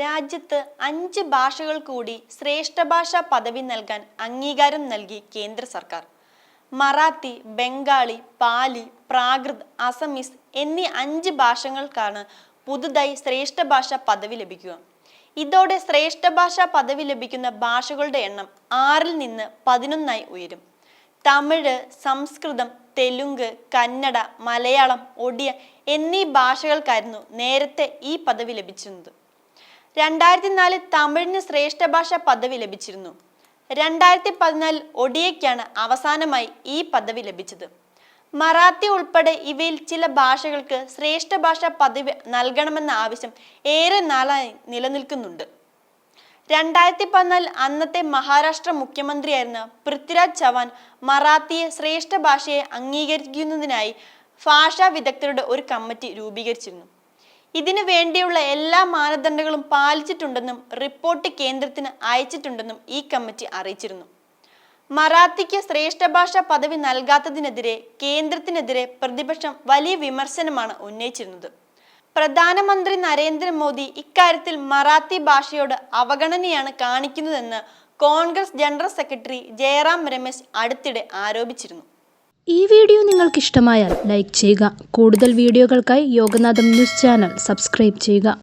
രാജ്യത്ത് 5 ഭാഷകൾ കൂടി ശ്രേഷ്ഠ ഭാഷാ പദവി നൽകാൻ അംഗീകാരം നൽകി കേന്ദ്ര സർക്കാർ. മറാത്തി, ബംഗാളി, പാലി, പ്രാകൃത്, അസമീസ് എന്നീ 5 ഭാഷകൾക്കാണ് പുതുതായി ശ്രേഷ്ഠ ഭാഷാ പദവി ലഭിക്കുക. ഇതോടെ ശ്രേഷ്ഠ ഭാഷാ പദവി ലഭിക്കുന്ന ഭാഷകളുടെ എണ്ണം 6-ൽ നിന്ന് 11ആയി ഉയരും. തമിഴ്, സംസ്കൃതം, തെലുങ്ക്, കന്നഡ, മലയാളം, ഒഡിയ എന്നീ ഭാഷകൾക്കായിരുന്നു നേരത്തെ ഈ പദവി ലഭിച്ചിരുന്നത്. 2004 തമിഴിന് ശ്രേഷ്ഠ ഭാഷാ പദവി ലഭിച്ചിരുന്നു. 2014 ഒഡിയയ്ക്കാണ് അവസാനമായി ഈ പദവി ലഭിച്ചത്. മറാത്തി ഉൾപ്പെടെ ഇവയിൽ ചില ഭാഷകൾക്ക് ശ്രേഷ്ഠ ഭാഷാ പദവി നൽകണമെന്ന ആവശ്യം ഏറെ നാളായി നിലനിൽക്കുന്നുണ്ട്. 2014 അന്നത്തെ മഹാരാഷ്ട്ര മുഖ്യമന്ത്രിയായിരുന്ന പൃഥ്വിരാജ് ചവാൻ മറാത്തിയെ ശ്രേഷ്ഠ ഭാഷയെ അംഗീകരിക്കുന്നതിനായി ഭാഷാ വിദഗ്ധരുടെ ഒരു കമ്മിറ്റി രൂപീകരിച്ചിരുന്നു. ഇതിനു വേണ്ടിയുള്ള എല്ലാ മാനദണ്ഡങ്ങളും പാലിച്ചിട്ടുണ്ടെന്നും റിപ്പോർട്ട് കേന്ദ്രത്തിന് അയച്ചിട്ടുണ്ടെന്നും ഈ കമ്മിറ്റി അറിയിച്ചിരുന്നു. മറാത്തിക്ക് ശ്രേഷ്ഠ ഭാഷാ പദവി നൽകാത്തതിനെതിരെ കേന്ദ്രത്തിനെതിരെ പ്രതിപക്ഷം വലിയ വിമർശനമാണ് ഉന്നയിച്ചിരുന്നത്. പ്രധാനമന്ത്രി നരേന്ദ്രമോദി ഇക്കാര്യത്തിൽ മറാത്തി ഭാഷയോട് അവഗണനയാണ് കാണിക്കുന്നതെന്ന് കോൺഗ്രസ് ജനറൽ സെക്രട്ടറി ജയറാം രമേശ് അടുത്തിടെ ആരോപിച്ചിരുന്നു. ഈ വീഡിയോ നിങ്ങൾക്ക് ഇഷ്ടമായാൽ ലൈക്ക് ചെയ്യുക. കൂടുതൽ വീഡിയോകൾക്കായി യോഗനാഥം ന്യൂസ് ചാനൽ സബ്സ്ക്രൈബ് ചെയ്യുക.